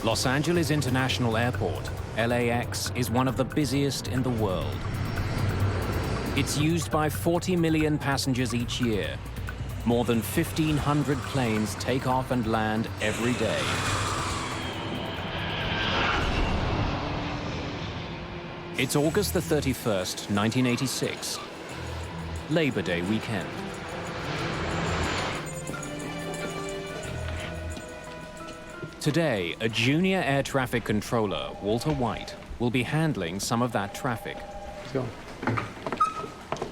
Los Angeles International Airport, LAX, is one of the busiest in the world. It's used by 40 million passengers each year. More than 1,500 planes take off and land every day. It's August the 31st, 1986, Labor Day weekend. Today, a junior air traffic controller, Walter White, will be handling some of that traffic. Let's go.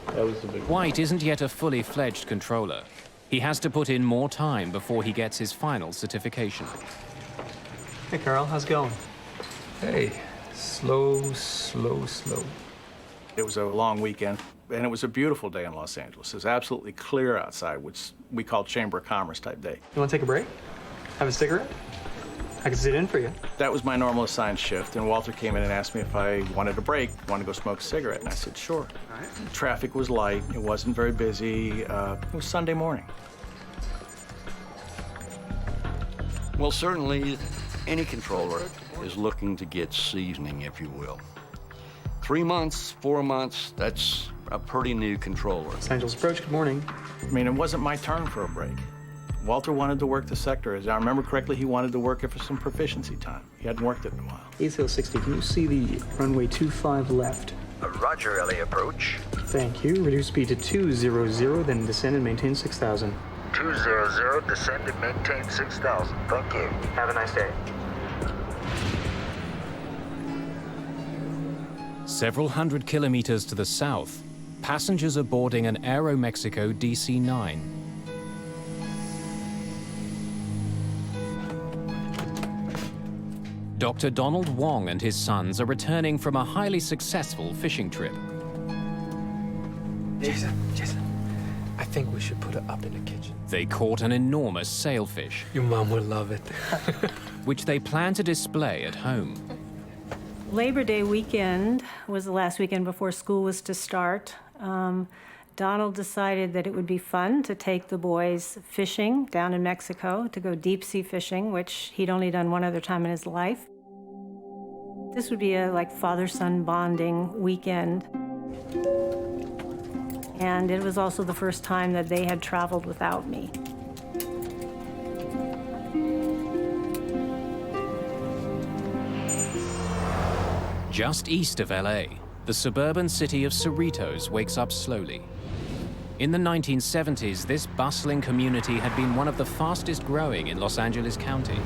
That was the big one. White isn't yet a fully fledged controller. He has to put in more time before he gets his final certification. Hey, Carl, how's it going? Hey, slow, slow, slow. It was a long weekend, and it was a beautiful day in Los Angeles. It was absolutely clear outside, which we call Chamber of Commerce type day. You want to take a break? Have a cigarette? I can sit in for you. That was my normal assigned shift, and Walter came in and asked me if I wanted a break, wanted to go smoke a cigarette, and I said, sure. All right. Traffic was light, it wasn't very busy, it was Sunday morning. Well, certainly, any controller is looking to get seasoning, if you will. 3 months, 4 months, that's a pretty new controller. Los Angeles Approach, good morning. I mean, it wasn't my turn for a break. Walter wanted to work the sector. As I remember correctly, he wanted to work it for some proficiency time. He hadn't worked it in a while. ACL 60, can you see the runway 25 left? Roger, LA Approach. Thank you. Reduce speed to 200, then descend and maintain 6,000. 200, descend and maintain 6,000. Thank you. Have a nice day. Several hundred kilometers to the south, passengers are boarding an Aeromexico DC-9. Dr. Donald Wong and his sons are returning from a highly successful fishing trip. Jason, I think we should put it up in the kitchen. They caught an enormous sailfish, Your mom will love it. which they plan to display at home. Labor Day weekend was the last weekend before school was to start. Donald decided that it would be fun to take the boys fishing down in Mexico, to go deep sea fishing, which he'd only done one other time in his life. This would be a father-son bonding weekend. And it was also the first time that they had traveled without me. Just east of LA, the suburban city of Cerritos wakes up slowly. In the 1970s, this bustling community had been one of the fastest growing in Los Angeles County.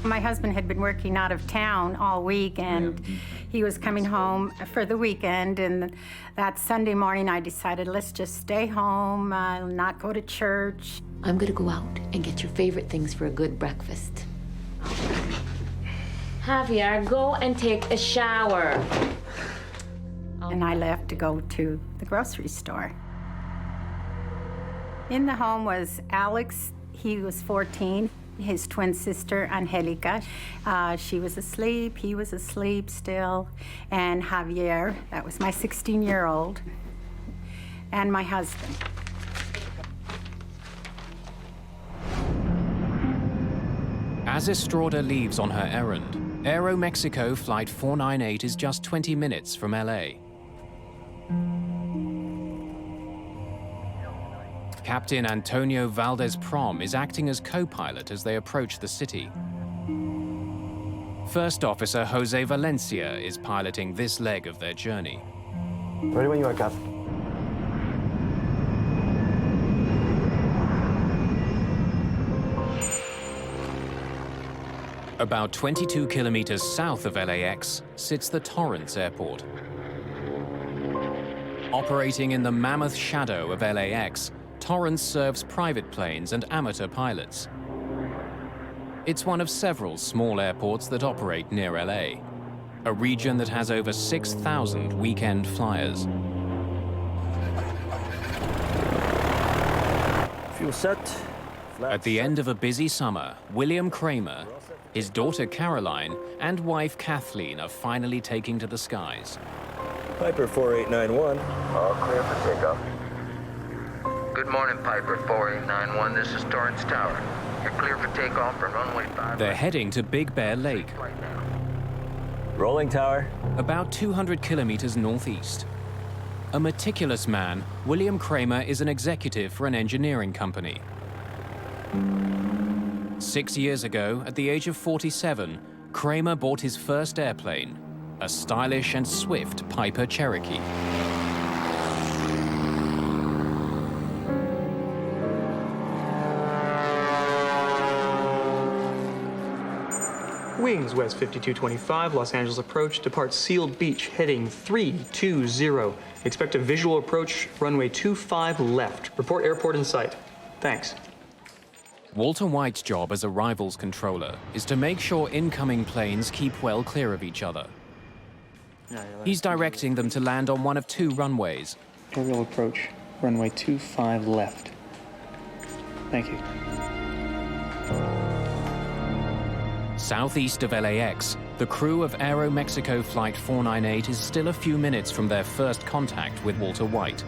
My husband had been working out of town all week, and he was coming home for the weekend. And that Sunday morning, I decided, let's just stay home, not go to church. I'm gonna go out and get your favorite things for a good breakfast. Javier, go and take a shower. And I left to go to the grocery store. In the home was Alex. He was 14. His twin sister, Angelica. She was asleep. He was asleep still. And Javier, that was my 16-year-old, and my husband. As Estrada leaves on her errand, Aeromexico Flight 498 is just 20 minutes from LA. Captain Antonio Valdez-Prom is acting as co-pilot as they approach the city. First Officer Jose Valencia is piloting this leg of their journey. Ready when you are, Cap. About 22 kilometers south of LAX sits the Torrance Airport. Operating in the mammoth shadow of LAX, Torrance serves private planes and amateur pilots. It's one of several small airports that operate near LA, a region that has over 6,000 weekend flyers. Fuel set. At the end of a busy summer, William Kramer, his daughter Caroline, and wife Kathleen are finally taking to the skies. Piper 4891. All clear for takeoff. Good morning, Piper 4891. This is Torrance Tower. You're clear for takeoff from runway 5. They're heading to Big Bear Lake, Rolling tower. about 200 kilometers northeast. A meticulous man, William Kramer is an executive for an engineering company. 6 years ago, at the age of 47, Kramer bought his first airplane, a stylish and swift Piper Cherokee. Wings west 5225, Los Angeles approach, depart Sealed Beach, heading 320. Expect a visual approach, runway 25 left. Report airport in sight. Thanks. Walter White's job as arrivals controller is to make sure incoming planes keep well clear of each other. He's directing them to land on one of two runways. Aerial approach, runway 25 left. Thank you. Southeast of LAX, the crew of Aeromexico Flight 498 is still a few minutes from their first contact with Walter White.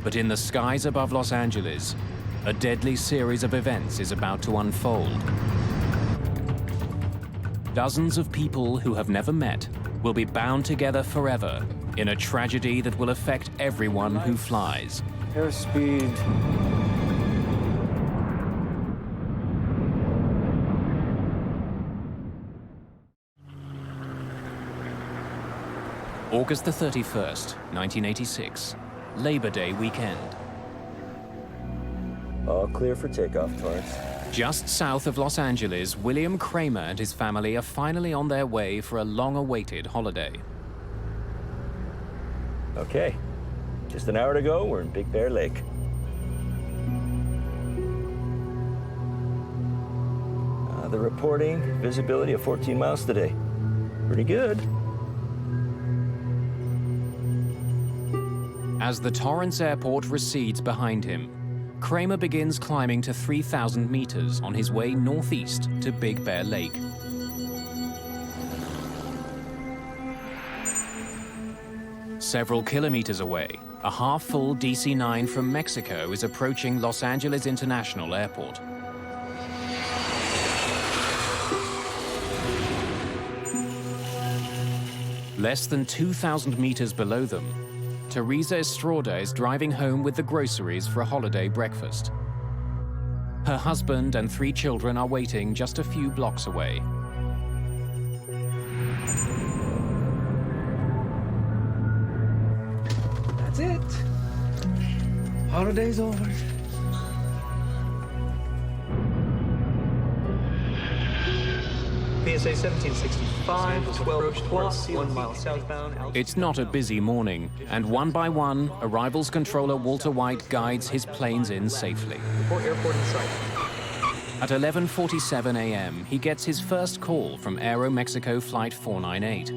But in the skies above Los Angeles, a deadly series of events is about to unfold. Dozens of people who have never met will be bound together forever in a tragedy that will affect everyone who flies. Airspeed. August the 31st, 1986, Labor Day weekend. All clear for takeoff, Torrance. Just south of Los Angeles, William Kramer and his family are finally on their way for a long-awaited holiday. Okay. Just an hour to go, we're in Big Bear Lake. The reporting, visibility of 14 miles today. Pretty good. As the Torrance Airport recedes behind him, Kramer begins climbing to 3,000 meters on his way northeast to Big Bear Lake. Several kilometers away, a half-full DC-9 from Mexico is approaching Los Angeles International Airport. Less than 2,000 meters below them, Teresa Estrada is driving home with the groceries for a holiday breakfast. Her husband and 3 children are waiting just a few blocks away. That's it. Holiday's over. PSA 1765, 12 plus, 1 mile southbound. It's not a busy morning, and one by one, arrivals controller Walter White guides his planes in safely. Report airport in sight. At 11:47 a.m., he gets his first call from Aeromexico Flight 498.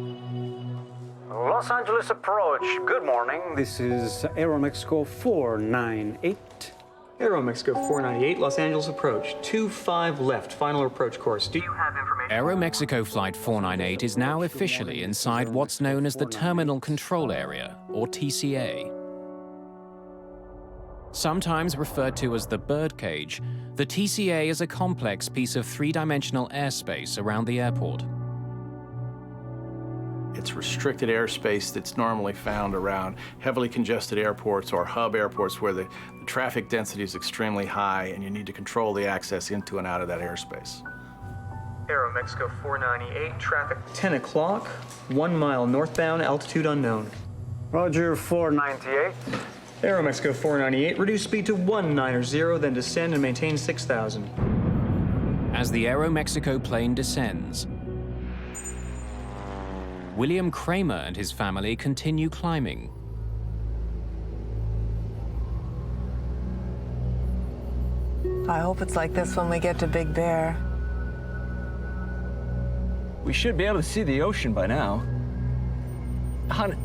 Los Angeles approach. Good morning. This is Aeromexico 498. Aeromexico 498, Los Angeles approach, 25 left, final approach course. Do you have information? Aeromexico Flight 498 is now officially inside what's known as the Terminal Control Area, or TCA. Sometimes referred to as the birdcage, the TCA is a complex piece of three-dimensional airspace around the airport. It's restricted airspace that's normally found around heavily congested airports or hub airports where the traffic density is extremely high and you need to control the access into and out of that airspace. Aeromexico 498, traffic 10 o'clock, 1 mile northbound, altitude unknown. Roger, 498. Aeromexico 498, reduce speed to 190, then descend and maintain 6,000. As the Aeromexico plane descends, William Kramer and his family continue climbing. I hope it's like this when we get to Big Bear. We should be able to see the ocean by now. Hon,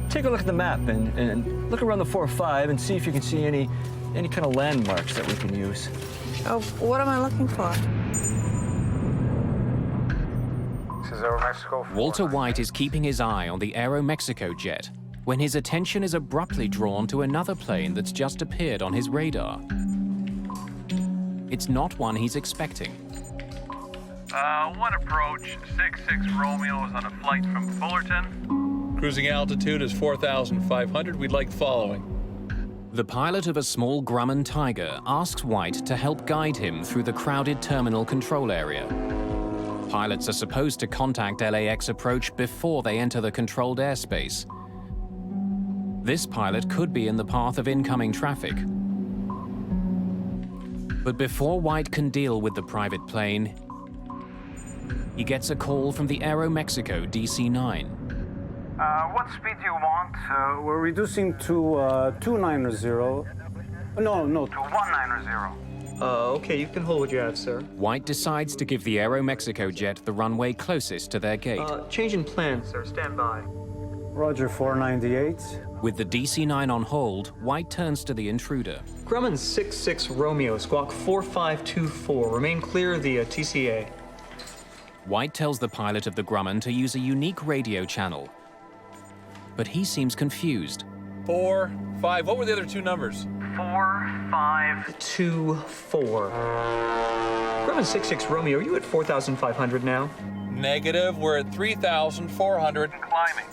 take a look at the map and look around the 4-5 and see if you can see any kind of landmarks that we can use. Oh, what am I looking for? This is Aeromexico. Walter White is keeping his eye on the Aeromexico jet when his attention is abruptly drawn to another plane that's just appeared on his radar. It's not one he's expecting. One approach, 66 Romeo is on a flight from Fullerton. Cruising altitude is 4,500. We'd like following. The pilot of a small Grumman Tiger asks White to help guide him through the crowded terminal control area. Pilots are supposed to contact LAX approach before they enter the controlled airspace. This pilot could be in the path of incoming traffic. But before White can deal with the private plane, he gets a call from the Aeromexico DC-9. What speed do you want? We're reducing to 290. No, to 190. Okay, you can hold what you have, sir. White decides to give the Aeromexico jet the runway closest to their gate. Change in plan, sir. Stand by. Roger, 498. With the DC-9 on hold, White turns to the intruder. Grumman 66 Romeo, squawk 4524. Remain clear of the TCA. White tells the pilot of the Grumman to use a unique radio channel. But he seems confused. 4, 5, what were the other two numbers? 4524. Grumman 66 Romeo, are you at 4,500 now? Negative, we're at 3,400 and climbing.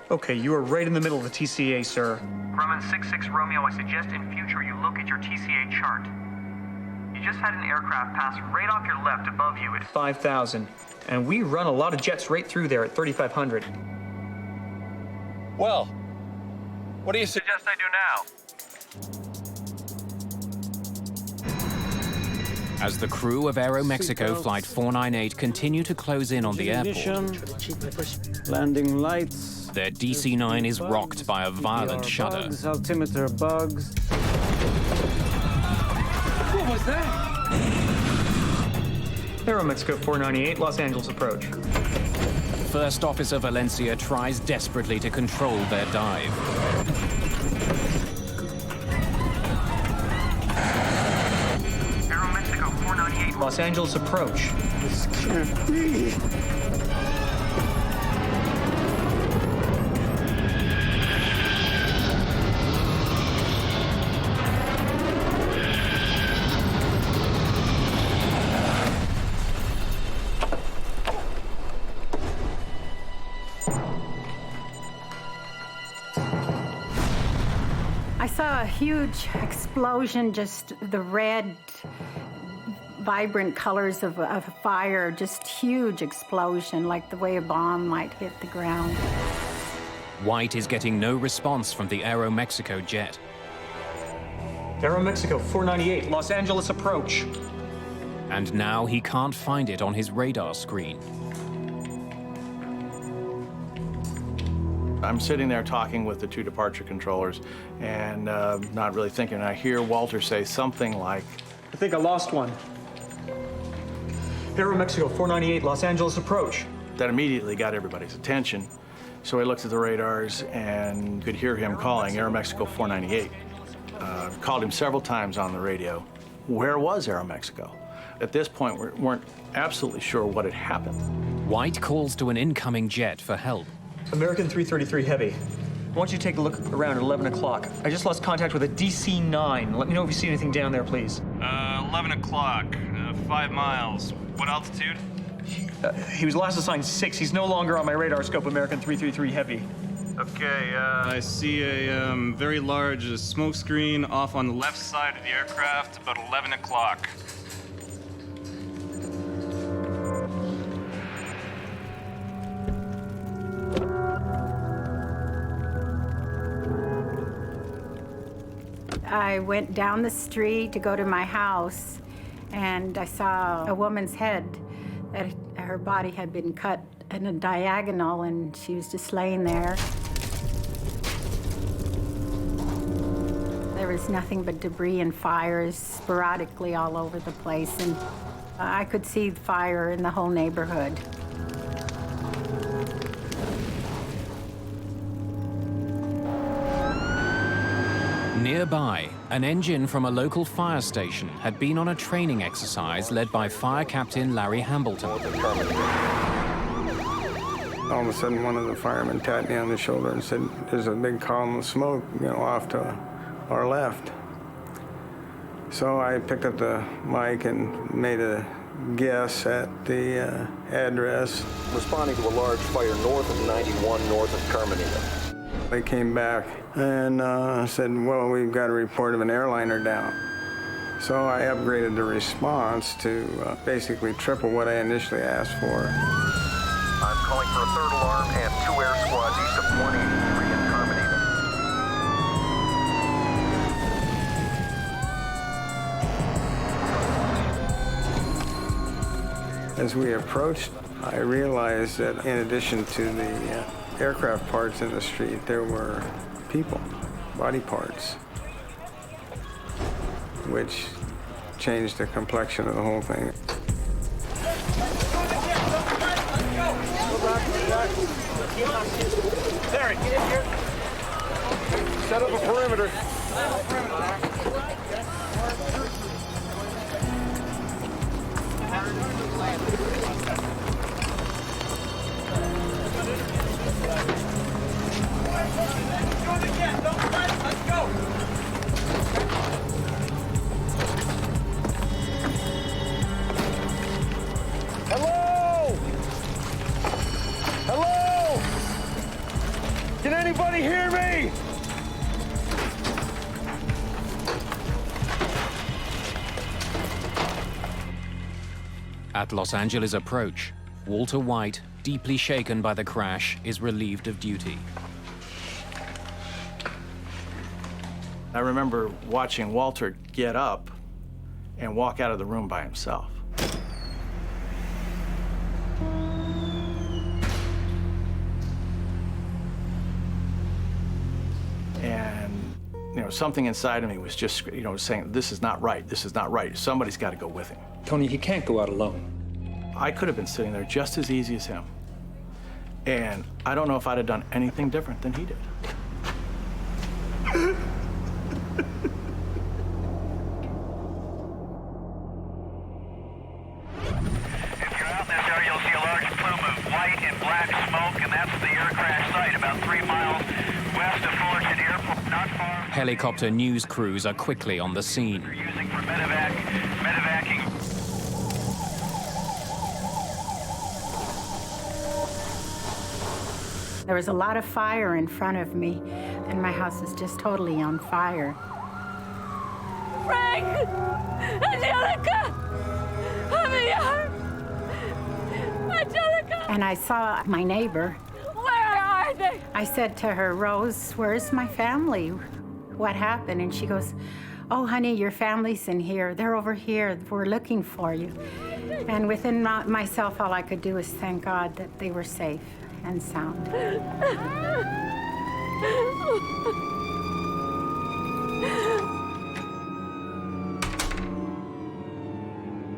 Okay, you are right in the middle of the TCA, sir. Grumman 66 Romeo, I suggest in future you look at your TCA chart. You just had an aircraft pass right off your left above you at 5,000. And we run a lot of jets right through there at 3,500. Well, what do you suggest I do now? As the crew of Aeromexico Flight 498 continue to close in on the airport, Landing lights. their DC-9 is rocked by a violent shudder. Bugs, altimeter bugs. What was that? Aeromexico 498, Los Angeles approach. First Officer Valencia tries desperately to control their dive. Aeromexico 498. Los Angeles approach. This can't be. I saw a huge explosion, just the red, vibrant colors of a fire, just huge explosion, like the way a bomb might hit the ground. White is getting no response from the Aeromexico jet. Aeromexico 498, Los Angeles approach. And now he can't find it on his radar screen. I'm sitting there talking with the two departure controllers and not really thinking. And I hear Walter say something like, I think I lost one. Aeromexico 498, Los Angeles approach. That immediately got everybody's attention. So I looked at the radars and could hear him calling Aeromexico 498. Called him several times on the radio. Where was Aeromexico? At this point, we weren't absolutely sure what had happened. White calls to an incoming jet for help. American 333 Heavy. I want you to take a look around at 11 o'clock. I just lost contact with a DC-9. Let me know if you see anything down there, please. 11 o'clock, 5 miles. What altitude? He was last assigned 6. He's no longer on my radar scope, American 333 Heavy. Okay, I see a very large smoke screen off on the left side of the aircraft, about 11 o'clock. I went down the street to go to my house, and I saw a woman's head, that her body had been cut in a diagonal, and she was just laying there. There was nothing but debris and fires sporadically all over the place, and I could see the fire in the whole neighborhood. Nearby, an engine from a local fire station had been on a training exercise led by Fire Captain Larry Hambleton. All of a sudden, one of the firemen tapped me on the shoulder and said, "There's a big column of smoke, off to our left." So I picked up the mic and made a guess at the address. Responding to a large fire north of 91, north of Carmenita. They came back and said, "Well, we've got a report of an airliner down." So I upgraded the response to basically triple what I initially asked for. I'm calling for a third alarm and 2 air squads east of 183 in Carmenita. As we approached, I realized that in addition to the aircraft parts in the street, there were people, body parts, which changed the complexion of the whole thing. Larry, get in here. Set up a perimeter. Hello? Hello? Can anybody hear me? At Los Angeles approach, Walter White, deeply shaken by the crash, is relieved of duty. I remember watching Walter get up and walk out of the room by himself. And, something inside of me was just, saying, this is not right, this is not right. Somebody's got to go with him. Tony, he can't go out alone. I could have been sitting there just as easy as him. And I don't know if I'd have done anything different than he did. If you're out in this area, you'll see a large plume of white and black smoke, and that's the air crash site about 3 miles west of Fullerton Airport, not far. Helicopter news crews are quickly on the scene. They're using for medevacing. There was a lot of fire in front of me, and my house is just totally on fire. Frank! Angelica! Javier! Angelica! And I saw my neighbor. Where are they? I said to her, "Rose, where's my family? What happened?" And she goes, "Oh, honey, your family's in here. They're over here. We're looking for you." And within myself, all I could do was thank God that they were safe and sound.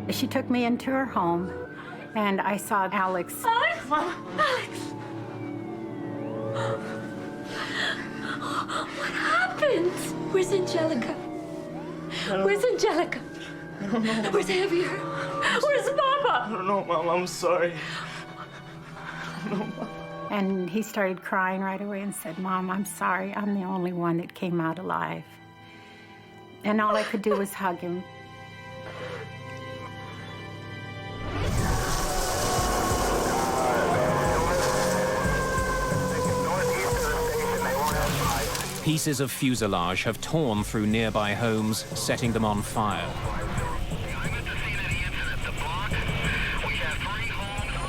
She took me into her home, and I saw Alex. Alex! Alex! What happened? Where's Angelica? Where's Angelica? I don't know. Where's Javier? Where's Papa? I don't know, Mom. I'm sorry. I don't know, Mom. And he started crying right away and said, "Mom, I'm sorry. I'm the only one that came out alive." And all I could do was hug him. Pieces of fuselage have torn through nearby homes, setting them on fire.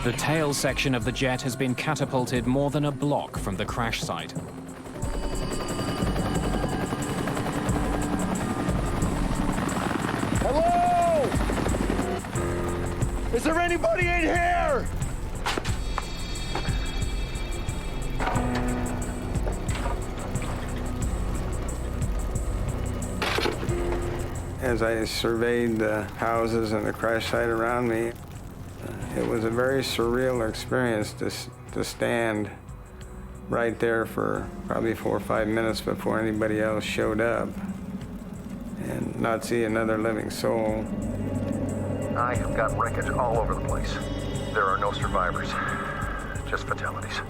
The tail section of the jet has been catapulted more than a block from the crash site. Hello? Is there anybody in here? As I surveyed the houses and the crash site around me, it was a very surreal experience to stand right there for probably 4 or 5 minutes before anybody else showed up and not see another living soul. I have got wreckage all over the place. There are no survivors. just fatalities.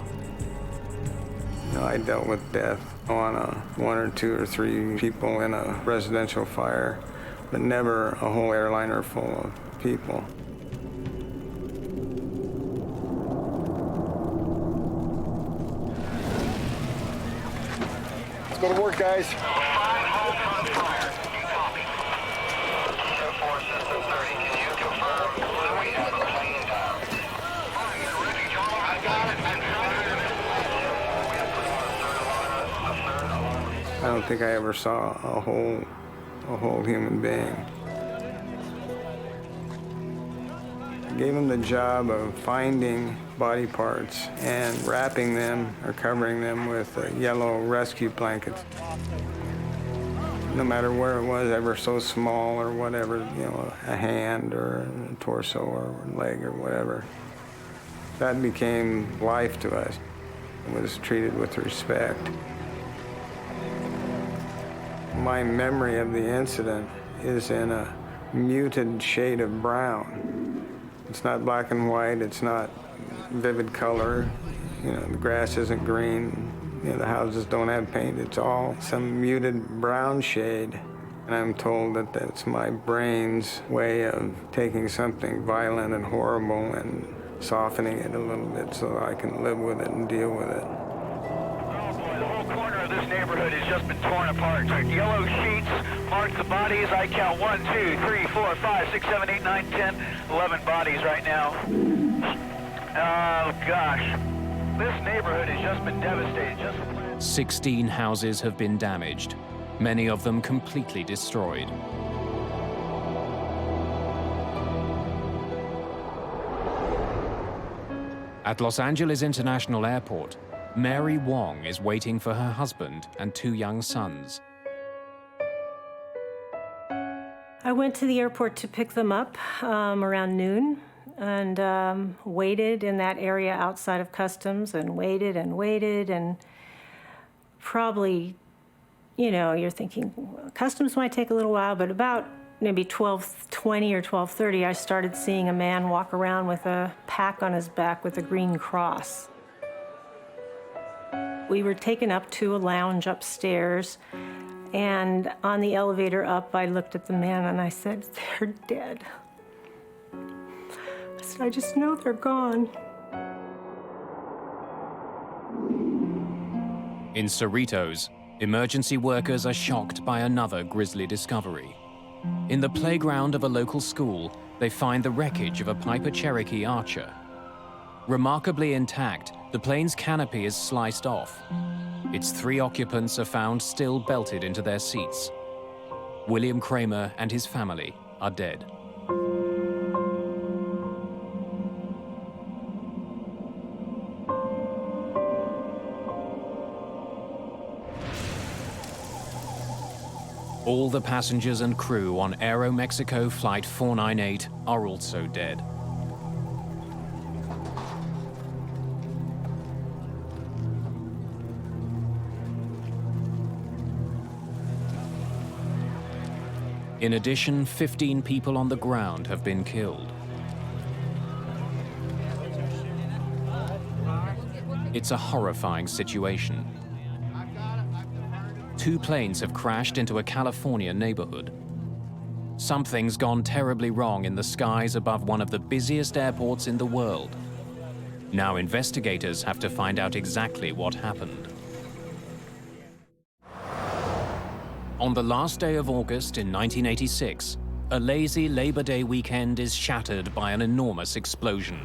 You know, I dealt with death on one or two or three people in a residential fire, but never a whole airliner full of people. Let's go to work, guys. I don't think I ever saw a whole human being. I gave him the job of finding body parts and wrapping them or covering them with yellow rescue blankets. No matter where it was, ever so small or whatever, you know, a hand or a torso or a leg or whatever. That became life to us. It was treated with respect. My memory of the incident is in a muted shade of brown. It's not black and white, it's not vivid color. You know, the grass isn't green, you know, the houses don't have paint. It's all some muted brown shade. And I'm told that that's my brain's way of taking something violent and horrible and softening it a little bit so I can live with it and deal with it. This neighborhood has just been torn apart. Yellow sheets mark the bodies. I count 1, 2, 3, 4, 5, 6, 7, 8, 9, 10, 11 bodies right now. Oh, gosh. This neighborhood has just been devastated. 16 houses have been damaged, many of them completely destroyed. At Los Angeles International Airport, Mary Wong is waiting for her husband and 2 young sons. I went to the airport to pick them up around noon and waited in that area outside of customs and waited and probably, you know, you're thinking customs might take a little while, but about maybe 12:20 or 12:30, I started seeing a man walk around with a pack on his back with a green cross. We were taken up to a lounge upstairs, and on the elevator up, I looked at the man and I said, "They're dead." I said, "I just know they're gone." In Cerritos, emergency workers are shocked by another grisly discovery. In the playground of a local school, they find the wreckage of a Piper Cherokee Archer. Remarkably intact, the plane's canopy is sliced off. Its 3 occupants are found still belted into their seats. William Kramer and his family are dead. All the passengers and crew on Aeromexico Flight 498 are also dead. In addition, 15 people on the ground have been killed. It's a horrifying situation. 2 planes have crashed into a California neighborhood. Something's gone terribly wrong in the skies above one of the busiest airports in the world. Now investigators have to find out exactly what happened. On the last day of August in 1986, a lazy Labor Day weekend is shattered by an enormous explosion.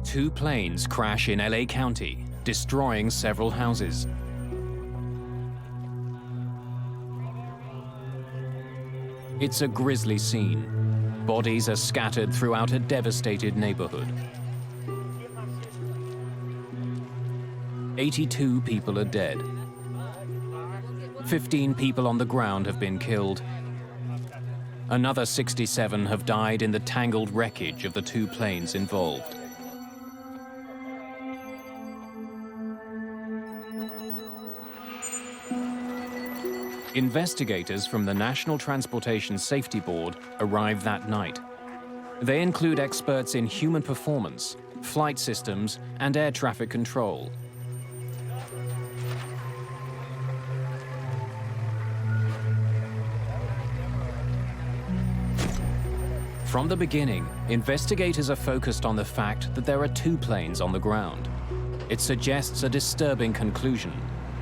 Two planes crash in LA County, destroying several houses. It's a grisly scene. Bodies are scattered throughout a devastated neighborhood. 82 people are dead. 15 people on the ground have been killed. Another 67 have died in the tangled wreckage of the 2 planes involved. Investigators from the National Transportation Safety Board arrive that night. They include experts in human performance, flight systems, and air traffic control. From the beginning, investigators are focused on the fact that there are two planes on the ground. It suggests a disturbing conclusion,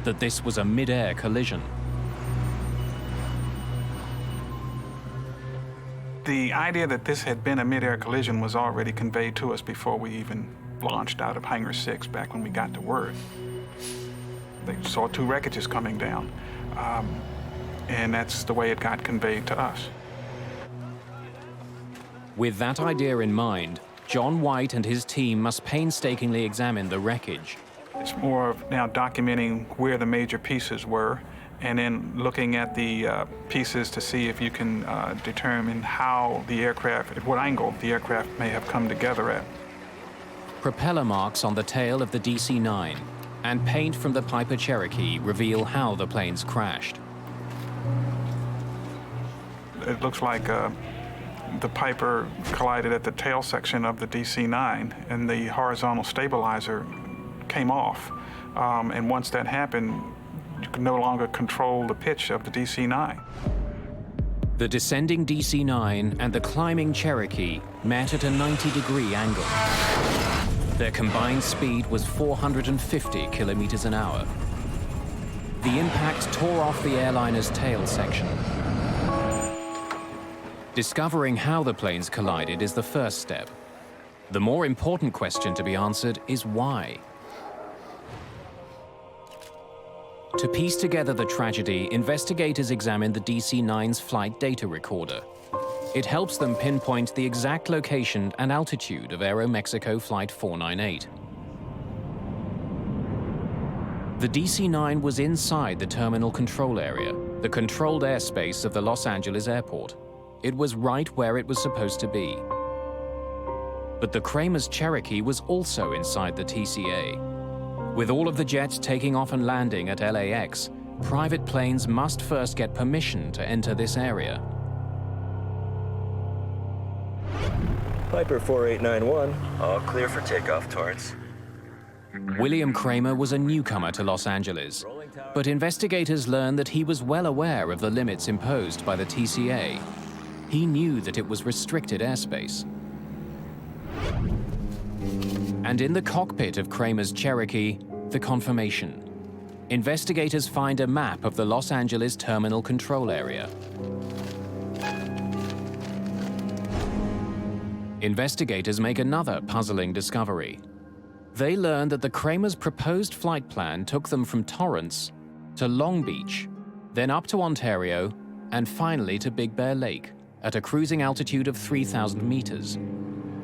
that this was a mid-air collision. The idea that this had been a mid-air collision was already conveyed to us before we even launched out of Hangar 6 back when we got to Word. They saw two wreckages coming down, and that's the way it got conveyed to us. With that idea in mind, John White and his team must painstakingly examine the wreckage. It's more of now documenting where the major pieces were, and then looking at the pieces to see if you can determine how the aircraft, at what angle the aircraft may have come together at. Propeller marks on the tail of the DC-9 and paint from the Piper Cherokee reveal how the planes crashed. It looks like the Piper collided at the tail section of the DC-9, and the horizontal stabilizer came off. And once that happened, you could no longer control the pitch of the DC-9. The descending DC-9 and the climbing Cherokee met at a 90-degree angle. Their combined speed was 450 kilometers an hour. The impact tore off the airliner's tail section. Discovering how the planes collided is the first step. The more important question to be answered is why. To piece together the tragedy, investigators examine the DC-9's flight data recorder. It helps them pinpoint the exact location and altitude of Aeromexico Flight 498. The DC-9 was inside the terminal control area, the controlled airspace of the Los Angeles airport. It was right where it was supposed to be. But the Kramer's Cherokee was also inside the TCA. With all of the jets taking off and landing at LAX, private planes must first get permission to enter this area. Piper 4891, all clear for takeoff, Torrance. William Kramer was a newcomer to Los Angeles, but investigators learned that he was well aware of the limits imposed by the TCA. He knew that it was restricted airspace. And in the cockpit of Kramer's Cherokee, the confirmation. Investigators find a map of the Los Angeles terminal control area. Investigators make another puzzling discovery. They learn that the Kramer's proposed flight plan took them from Torrance to Long Beach, then up to Ontario, and finally to Big Bear Lake, at a cruising altitude of 3,000 meters.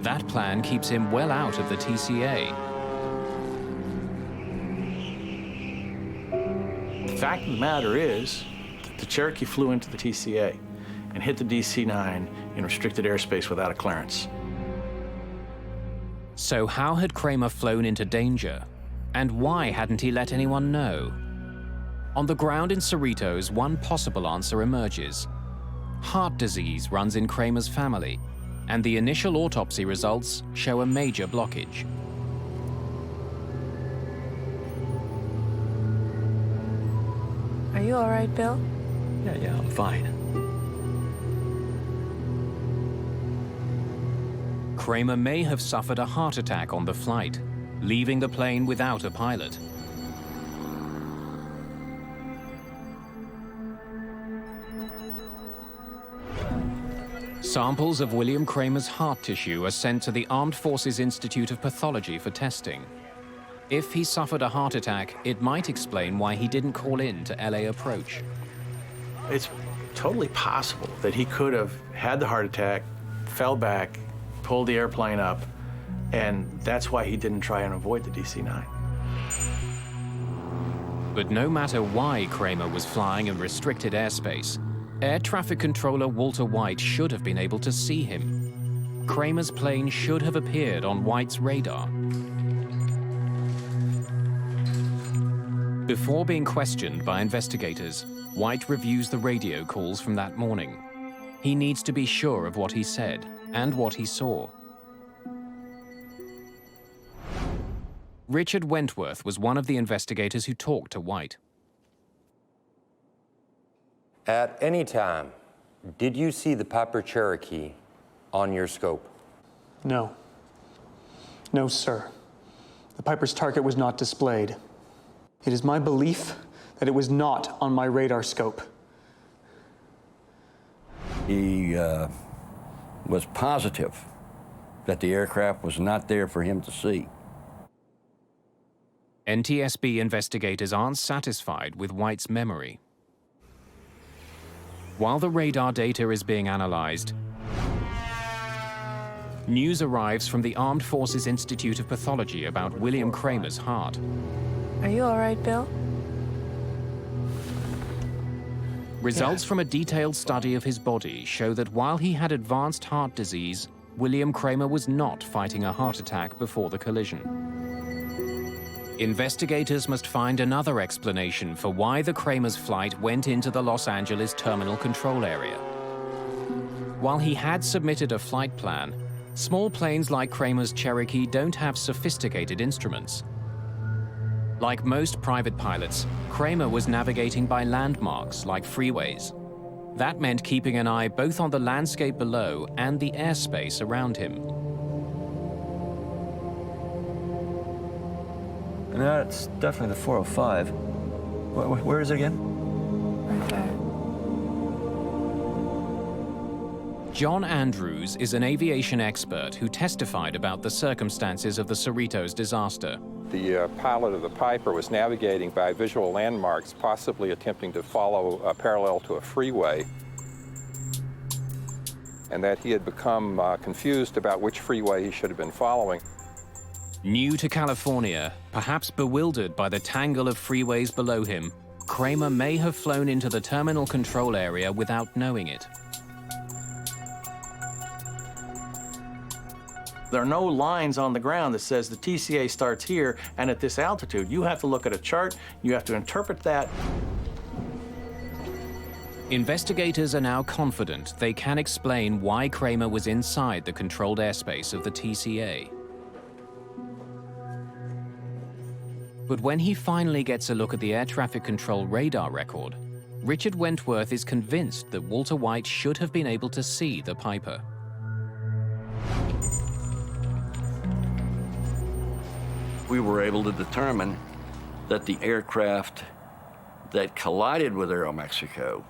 That plan keeps him well out of the TCA. The fact of the matter is that the Cherokee flew into the TCA and hit the DC-9 in restricted airspace without a clearance. So how had Kramer flown into danger? And why hadn't he let anyone know? On the ground in Cerritos, one possible answer emerges. Heart disease runs in Kramer's family, and the initial autopsy results show a major blockage. Are you all right, Bill? Yeah, I'm fine. Kramer may have suffered a heart attack on the flight, leaving the plane without a pilot. Samples of William Kramer's heart tissue are sent to the Armed Forces Institute of Pathology for testing. If he suffered a heart attack, it might explain why he didn't call in to LA approach. It's totally possible that he could have had the heart attack, fell back, pulled the airplane up, and that's why he didn't try and avoid the DC-9. But no matter why Kramer was flying in restricted airspace, Air Traffic Controller Walter White should have been able to see him. Kramer's plane should have appeared on White's radar. Before being questioned by investigators, White reviews the radio calls from that morning. He needs to be sure of what he said and what he saw. Richard Wentworth was one of the investigators who talked to White. At any time, did you see the Piper Cherokee on your scope? No. No, sir. The Piper's target was not displayed. It is my belief that it was not on my radar scope. He was positive that the aircraft was not there for him to see. NTSB investigators aren't satisfied with White's memory. While the radar data is being analyzed, news arrives from the Armed Forces Institute of Pathology about William Kramer's heart. Are you all right, Bill? Results from a detailed study of his body show that while he had advanced heart disease, William Kramer was not fighting a heart attack before the collision. Investigators must find another explanation for why the Kramer's flight went into the Los Angeles terminal control area. While he had submitted a flight plan, small planes like Kramer's Cherokee don't have sophisticated instruments. Like most private pilots, Kramer was navigating by landmarks like freeways. That meant keeping an eye both on the landscape below and the airspace around him. No, it's definitely the 405. Where is it again? Right there. John Andrews is an aviation expert who testified about the circumstances of the Cerritos disaster. The pilot of the Piper was navigating by visual landmarks, possibly attempting to follow parallel to a freeway, and that he had become confused about which freeway he should have been following. New to California, perhaps bewildered by the tangle of freeways below him, Kramer may have flown into the terminal control area without knowing it. There are no lines on the ground that says the TCA starts here and at this altitude. You have to look at a chart, you have to interpret that. Investigators are now confident they can explain why Kramer was inside the controlled airspace of the TCA. But when he finally gets a look at the air traffic control radar record, Richard Wentworth is convinced that Walter White should have been able to see the Piper. We were able to determine that the aircraft that collided with Aeromexico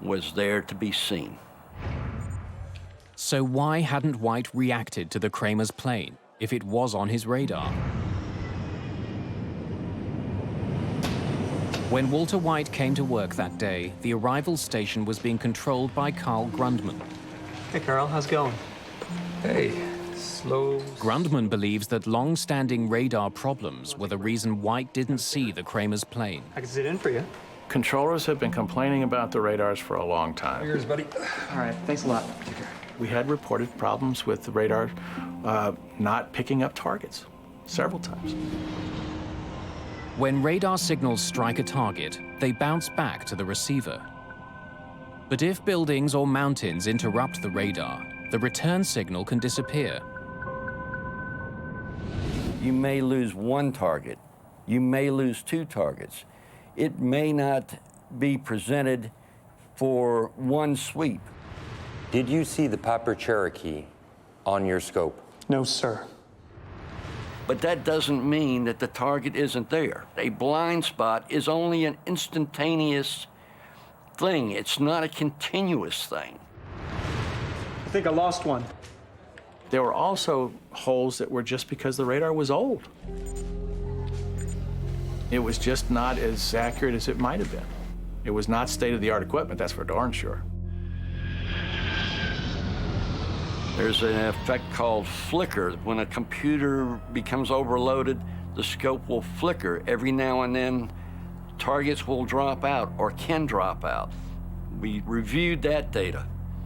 was there to be seen. So why hadn't White reacted to the Kramer's plane if it was on his radar? When Walter White came to work that day, the arrival station was being controlled by Carl Grundman. Hey, Carl, how's it going? Hey, slow. Grundman believes that long-standing radar problems were the reason White didn't see the Kramer's plane. I can sit in for you. Controllers have been complaining about the radars for a long time. Yours, buddy. All right, thanks a lot. We had reported problems with the radar not picking up targets several times. When radar signals strike a target, they bounce back to the receiver. But if buildings or mountains interrupt the radar, the return signal can disappear. You may lose one target. You may lose two targets. It may not be presented for one sweep. Did you see the Piper Cherokee on your scope? No, sir. But that doesn't mean that the target isn't there. A blind spot is only an instantaneous thing. It's not a continuous thing. I think I lost one. There were also holes that were just because the radar was old. It was just not as accurate as it might have been. It was not state-of-the-art equipment, that's for darn sure. There's an effect called flicker. When a computer becomes overloaded, the scope will flicker. Every now and then, targets will drop out or can drop out. We reviewed that data.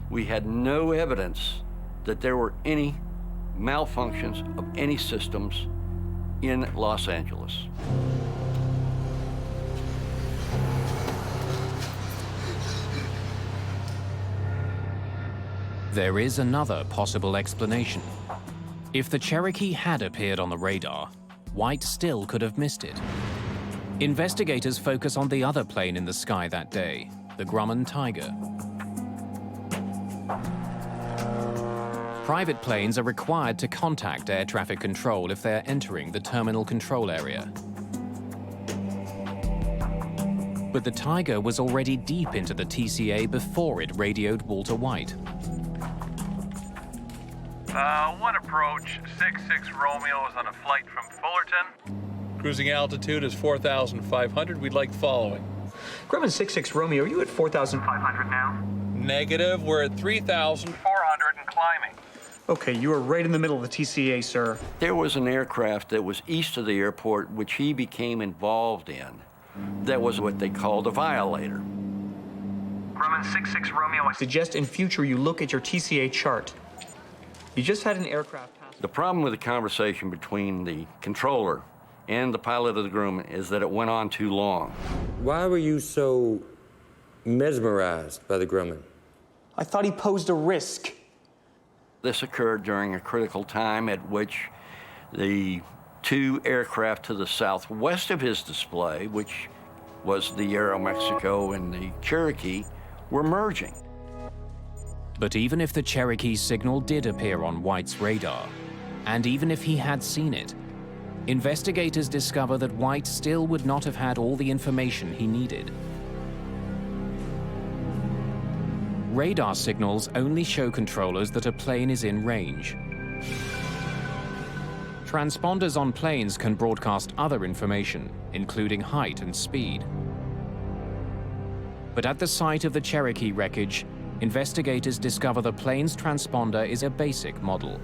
We had no evidence that there were any malfunctions of any systems in Los Angeles. There is another possible explanation. If the Cherokee had appeared on the radar, White still could have missed it. Investigators focus on the other plane in the sky that day, the Grumman Tiger. Private planes are required to contact air traffic control if they are entering the terminal control area. But the Tiger was already deep into the TCA before it radioed Walter White. One approach, 66 Romeo is on a flight from Fullerton. Cruising altitude is 4,500. We'd like the following. Grumman 66 Romeo, are you at 4,500 now? Negative. We're at 3,400 and climbing. Okay, you are right in the middle of the TCA, sir. There was an aircraft that was east of the airport which he became involved in. That was what they called a violator. Grumman 66 Romeo, I suggest in future you look at your TCA chart. You just had an aircraft pass. The problem with the conversation between the controller and the pilot of the Grumman is that it went on too long. Why were you so mesmerized by the Grumman? I thought he posed a risk. This occurred during a critical time at which the two aircraft to the southwest of his display, which was the Aeromexico and the Cherokee, were merging. But even if the Cherokee's signal did appear on White's radar, and even if he had seen it, investigators discover that White still would not have had all the information he needed. Radar signals only show controllers that a plane is in range. Transponders on planes can broadcast other information, including height and speed. But at the site of the Cherokee wreckage, investigators discover the plane's transponder is a basic model.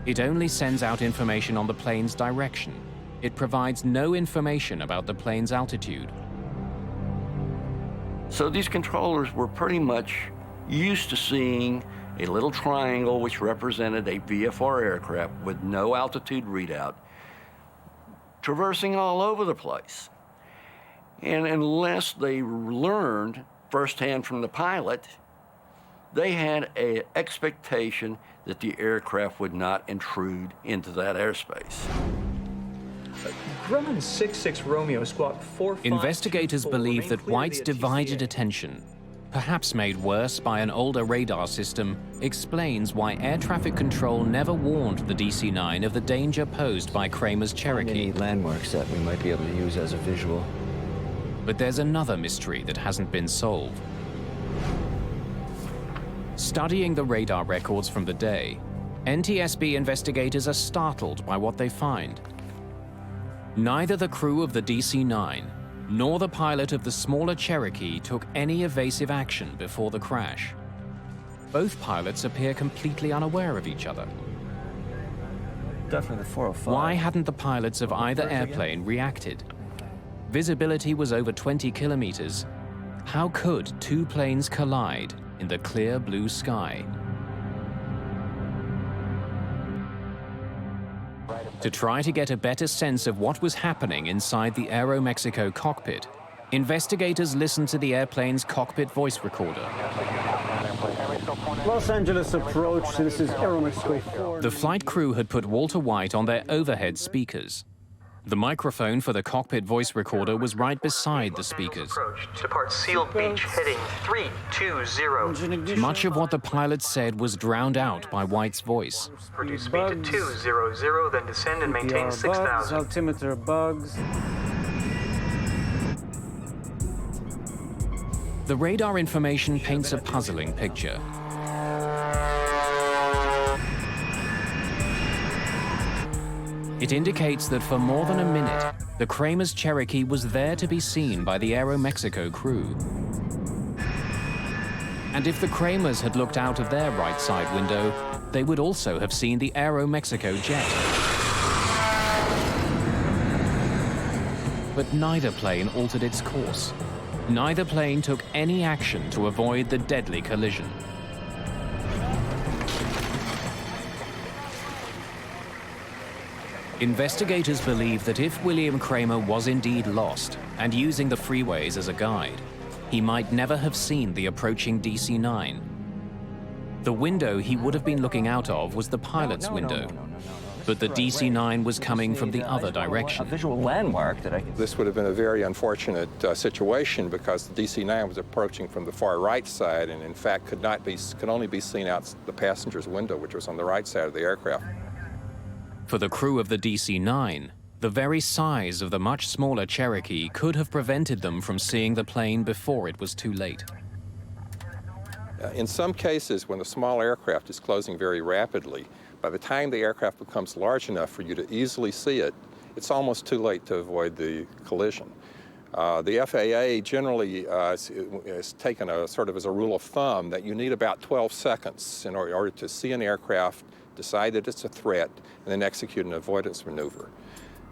It only sends out information on the plane's direction. It provides no information about the plane's altitude. So these controllers were pretty much used to seeing a little triangle which represented a VFR aircraft with no altitude readout, traversing all over the place. And unless they learned firsthand from the pilot, they had an expectation that the aircraft would not intrude into that airspace. Grumman 66 Romeo, squawk 45. Investigators believe that White's divided attention, perhaps made worse by an older radar system, explains why air traffic control never warned the DC-9 of the danger posed by Kramer's Cherokee. Any landmarks that we might be able to use as a visual. But there's another mystery that hasn't been solved. Studying the radar records from the day, NTSB investigators are startled by what they find. Neither the crew of the DC-9 nor the pilot of the smaller Cherokee took any evasive action before the crash. Both pilots appear completely unaware of each other. Definitely the 405. Why hadn't the pilots of either airplane reacted? Visibility was over 20 kilometers. How could two planes collide in the clear blue sky? To try to get a better sense of what was happening inside the Aeromexico cockpit, investigators listened to the airplane's cockpit voice recorder. Los Angeles approach, this is Aeromexico 4. The flight crew had put Walter White on their overhead speakers. The microphone for the cockpit voice recorder was right beside the speakers. Depart Sealed Beach, heading 320. Much of what the pilot said was drowned out by White's voice. Reduce speed to 200, then descend and maintain 6,000. Altimeter bugs. The radar information paints a puzzling picture. It indicates that for more than a minute, the Kramer's Cherokee was there to be seen by the Aeromexico crew. And if the Kramers had looked out of their right side window, they would also have seen the Aeromexico jet. But neither plane altered its course. Neither plane took any action to avoid the deadly collision. Investigators believe that if William Kramer was indeed lost and using the freeways as a guide, he might never have seen the approaching DC-9. The window he would have been looking out of was the pilot's window. But the DC-9 was coming from the other direction. A visual landmark that I can... This would have been a very unfortunate situation because the DC-9 was approaching from the far right side and in fact could only be seen out the passenger's window, which was on the right side of the aircraft. For the crew of the DC-9, the very size of the much smaller Cherokee could have prevented them from seeing the plane before it was too late. In some cases, when a small aircraft is closing very rapidly, by the time the aircraft becomes large enough for you to easily see it, it's almost too late to avoid the collision. The FAA generally has taken a sort of as a rule of thumb that you need about 12 seconds in order to see an aircraft, decide that it's a threat, and then execute an avoidance maneuver.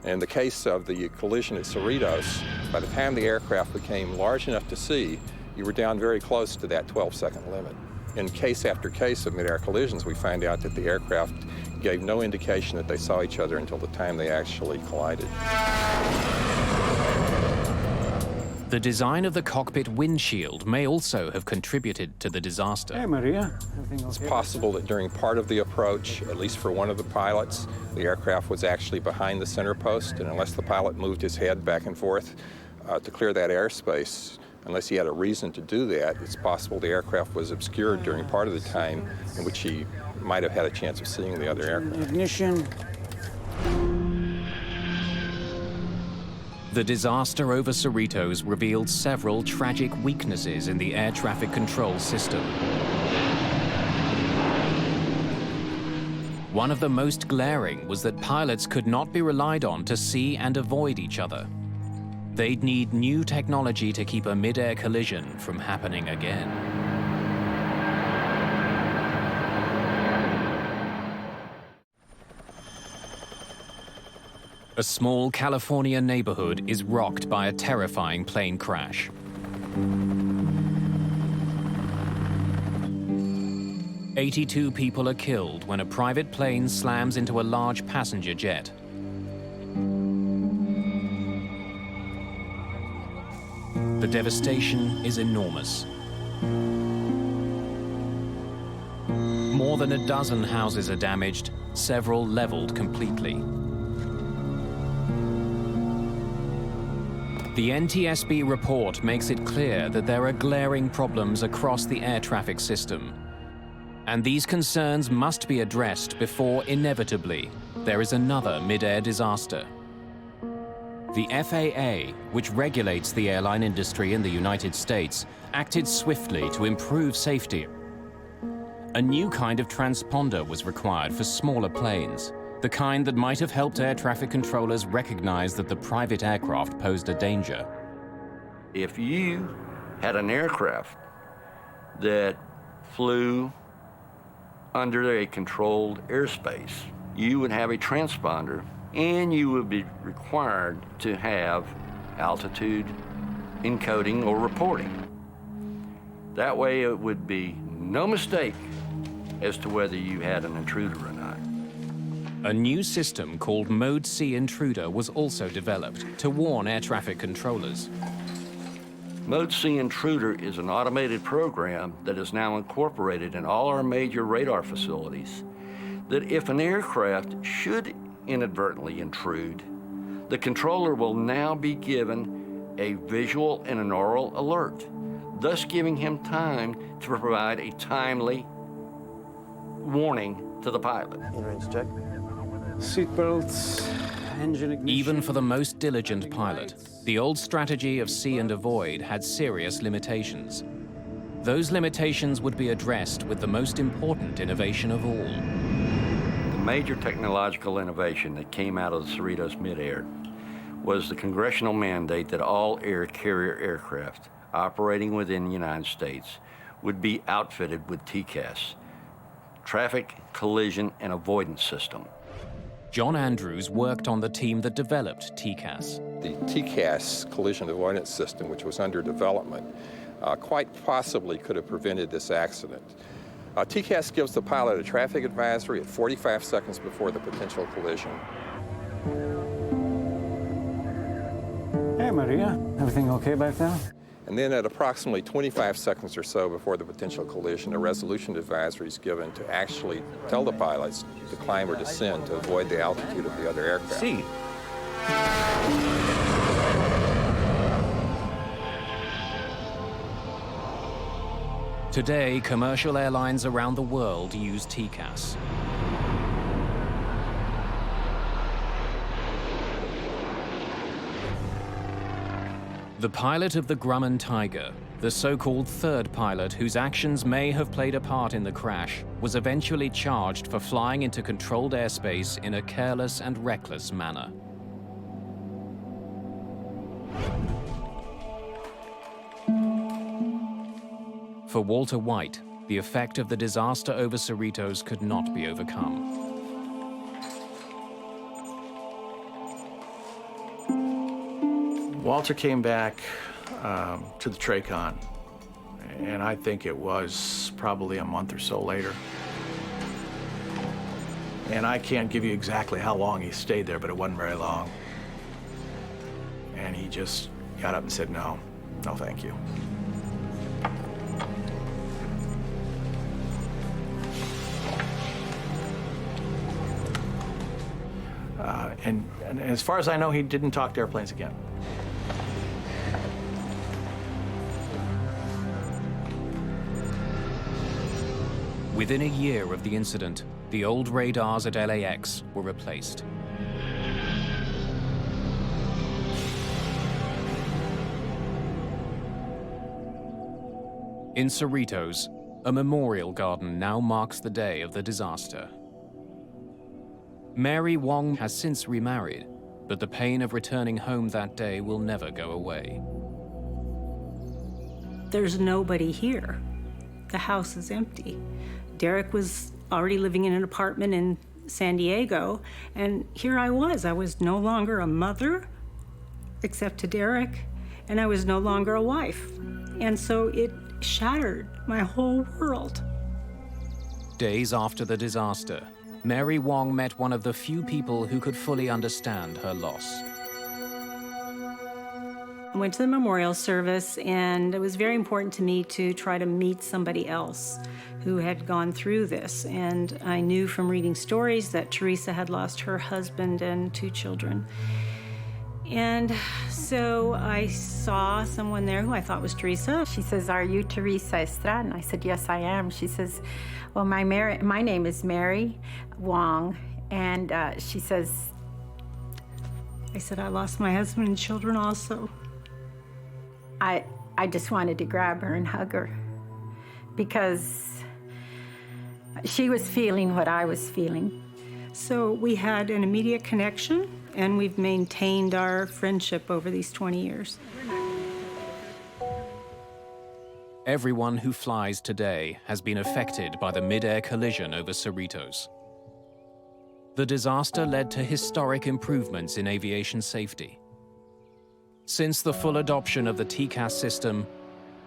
In the case of the collision at Cerritos, by the time the aircraft became large enough to see, you were down very close to that 12-second limit. In case after case of mid-air collisions, we find out that the aircraft gave no indication that they saw each other until the time they actually collided. The design of the cockpit windshield may also have contributed to the disaster. Hey, Maria. Everything okay? It's possible that during part of the approach, at least for one of the pilots, the aircraft was actually behind the center post, and unless the pilot moved his head back and forth to clear that airspace, unless he had a reason to do that, it's possible the aircraft was obscured during part of the time in which he might have had a chance of seeing the other aircraft. Ignition. The disaster over Cerritos revealed several tragic weaknesses in the air traffic control system. One of the most glaring was that pilots could not be relied on to see and avoid each other. They'd need new technology to keep a mid-air collision from happening again. A small California neighborhood is rocked by a terrifying plane crash. "82 people are killed when a private plane slams into a large passenger jet. The devastation is enormous. More than a dozen houses are damaged, several leveled completely. The NTSB report makes it clear that there are glaring problems across the air traffic system, and these concerns must be addressed before, inevitably, there is another mid-air disaster. The FAA, which regulates the airline industry in the United States, acted swiftly to improve safety. A new kind of transponder was required for smaller planes, the kind that might have helped air traffic controllers recognize that the private aircraft posed a danger. If you had an aircraft that flew under a controlled airspace, you would have a transponder and you would be required to have altitude encoding or reporting. That way it would be no mistake as to whether you had an intruder or not. A new system called Mode C Intruder was also developed to warn air traffic controllers. Mode C Intruder is an automated program that is now incorporated in all our major radar facilities, that if an aircraft should inadvertently intrude, the controller will now be given a visual and an oral alert, thus giving him time to provide a timely warning to the pilot. Range check. Seatbelts, engine ignition. Even for the most diligent pilot, the old strategy of see and avoid had serious limitations. Those limitations would be addressed with the most important innovation of all. The major technological innovation that came out of the Cerritos midair was the congressional mandate that all air carrier aircraft operating within the United States would be outfitted with TCAS, Traffic Collision and Avoidance System. John Andrews worked on the team that developed TCAS. The TCAS collision avoidance system, which was under development, quite possibly could have prevented this accident. TCAS gives the pilot a traffic advisory at 45 seconds before the potential collision. Hey, Maria. Everything okay back there? And then at approximately 25 seconds or so before the potential collision, a resolution advisory is given to actually tell the pilots to climb or descend to avoid the altitude of the other aircraft. See. Today, commercial airlines around the world use TCAS. The pilot of the Grumman Tiger, the so-called third pilot whose actions may have played a part in the crash, was eventually charged for flying into controlled airspace in a careless and reckless manner. For Walter White, the effect of the disaster over Cerritos could not be overcome. Walter came back to the TRACON, and I think it was probably a month or so later. And I can't give you exactly how long he stayed there, but it wasn't very long. And he just got up and said, no, no thank you. And as far as I know, he didn't talk to airplanes again. Within a year of the incident, the old radars at LAX were replaced. In Cerritos, a memorial garden now marks the day of the disaster. Mary Wong has since remarried, but the pain of returning home that day will never go away. There's nobody here. The house is empty. Derek was already living in an apartment in San Diego, and here I was. I was no longer a mother, except to Derek, and I was no longer a wife. And so it shattered my whole world. Days after the disaster, Mary Wong met one of the few people who could fully understand her loss. I went to the memorial service, and it was very important to me to try to meet somebody else who had gone through this. And I knew from reading stories that Teresa had lost her husband and 2 children. And so I saw someone there who I thought was Teresa. She says, "Are you Teresa Estrada?" And I said, "Yes, I am." She says, "Well, my name is Mary Wong." And she says, I said, "I lost my husband and children also." I just wanted to grab her and hug her because she was feeling what I was feeling. So we had an immediate connection, and we've maintained our friendship over these 20 years. Everyone who flies today has been affected by the mid-air collision over Cerritos. The disaster led to historic improvements in aviation safety. Since the full adoption of the TCAS system,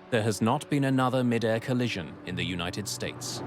there has not been another mid-air collision in the United States.